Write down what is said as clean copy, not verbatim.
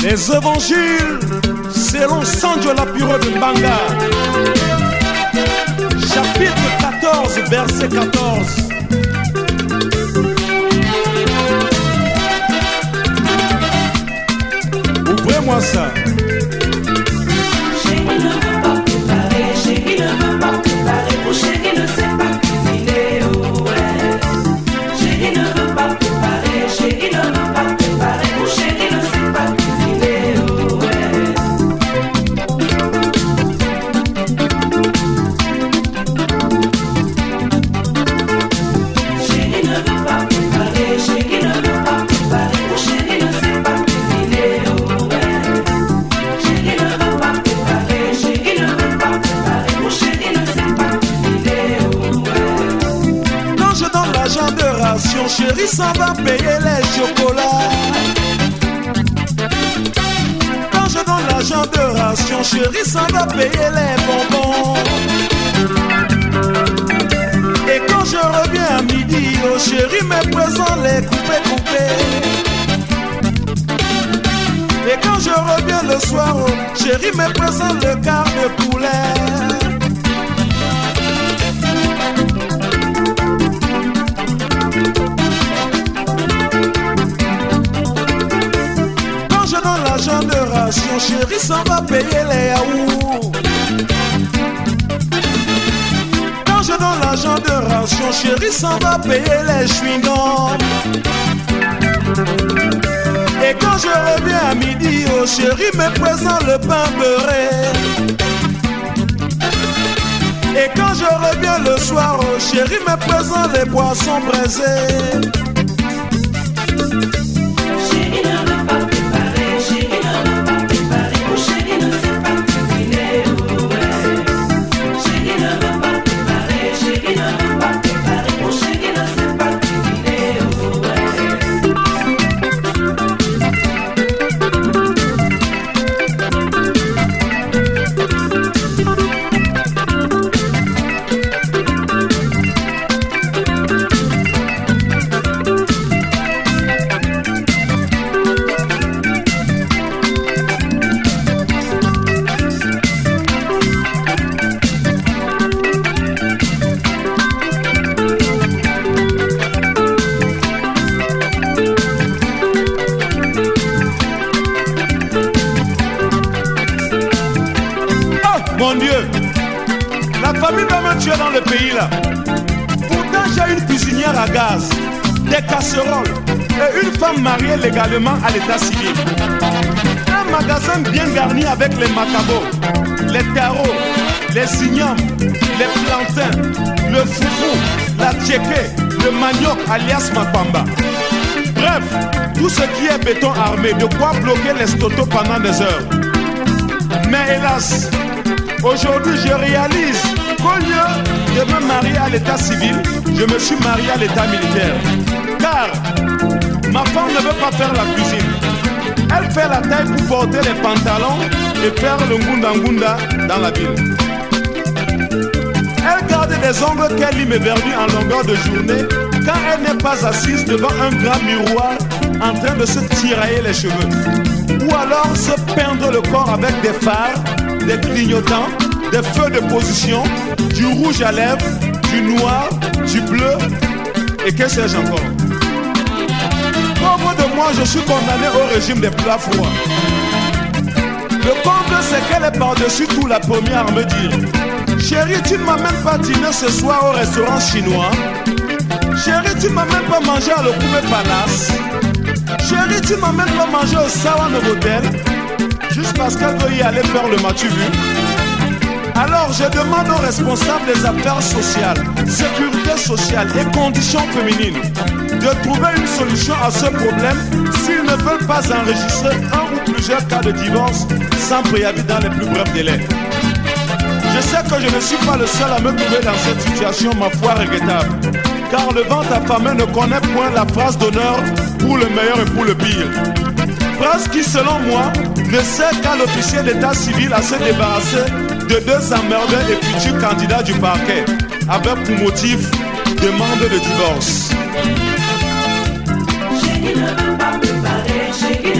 Les évangiles selon Sanjo Lapiro de Mbanga, chapitre 14, verset 14. Ouvrez-moi ça. Chérie ne veut pas préparer, chérie ne veut pas préparer, mon chérie ne sait pas cuisiner, oh ouais. Chérie ne veut pas préparer, chérie ne veut pas préparer, mon chérie ne sait pas cuisiner, oh ouais. Chérie ne veut pas préparer, chérie ne veut pas préparer, mon chérie ne sait pas cuisiner, oh ouais. Chérie ne veut pas préparer, chérie ne veut pas préparer, mon chérie ne sait pas cuisiner, oh ouais. Quand je donne l'argent de ration, chérie, ça va payer les chocolats. Quand je donne l'argent de ration, chérie, ça va payer les bonbons. Et quand je reviens à midi, oh chérie, mes présents les coupés. Et quand je reviens le soir, oh chérie, mes présents le quart de poulet. Quand je donne l'argent de ration, chérie, ça va payer les yaourts. Quand je donne l'argent de ration, chérie, ça va payer les chewing-gums. Et quand je reviens à midi, oh chérie, me présente le pain beurré. Et quand je reviens le soir, oh chérie, me présente les poissons braisés. Chérie ne veut pas préparer, chérie ne veut pas préparer, mon chérie ne sait pas cuisiner, oh ouais. Chérie ne veut pas préparer, chérie ne veut pas préparer, mon chérie ne sait pas cuisiner, oh ouais. Mon Dieu, la famille va me tuer dans le pays là. Pourtant j'ai une cuisinière à gaz, des casseroles et une femme mariée légalement à l'état civil. Un magasin bien garni avec les macabos, les tarots, les ignames, les plantains, le foufou, la tchéké, le manioc alias mapamba. Bref, tout ce qui est béton armé, de quoi bloquer les stotos pendant des heures. Mais hélas, aujourd'hui, je réalise qu'au lieu de me marier à l'état civil, je me suis marié à l'état militaire. Car ma femme ne veut pas faire la cuisine. Elle fait la taille pour porter les pantalons et faire le ngunda dans la ville. Elle garde des ongles qu'elle lime vernis en longueur de journée quand elle n'est pas assise devant un grand miroir en train de se tirailler les cheveux. Ou alors se peindre le corps avec des fards, des clignotants, des feux de position, du rouge à lèvres, du noir, du bleu et que sais-je encore. Pauvre de moi, je suis condamné au régime des plats froids. Le comble, c'est qu'elle est par-dessus tout la première à me dire: chérie, tu ne m'amènes pas dîner ce soir au restaurant chinois. Chérie, tu ne m'amènes pas manger à l'Okoumé Palace. Chérie, tu ne m'amènes pas manger au Sawa Novotel. Juste parce qu'elle veut y aller faire le matu vu. Alors je demande aux responsables des affaires sociales, sécurité sociale et conditions féminines de trouver une solution à ce problème s'ils ne veulent pas enregistrer un ou plusieurs cas de divorce sans préavis dans les plus brefs délais. Je sais que je ne suis pas le seul à me trouver dans cette situation, ma foi regrettable. Car le ventre affamé ne connaît point la phrase d'honneur pour le meilleur et pour le pire. Phrase qui, selon moi, ne sert qu'à l'officier d'état civil à se débarrasser de deux emmerdeurs et futurs candidats du parquet, avec pour motif demande de divorce. Chérie ne veut pas préparer, chérie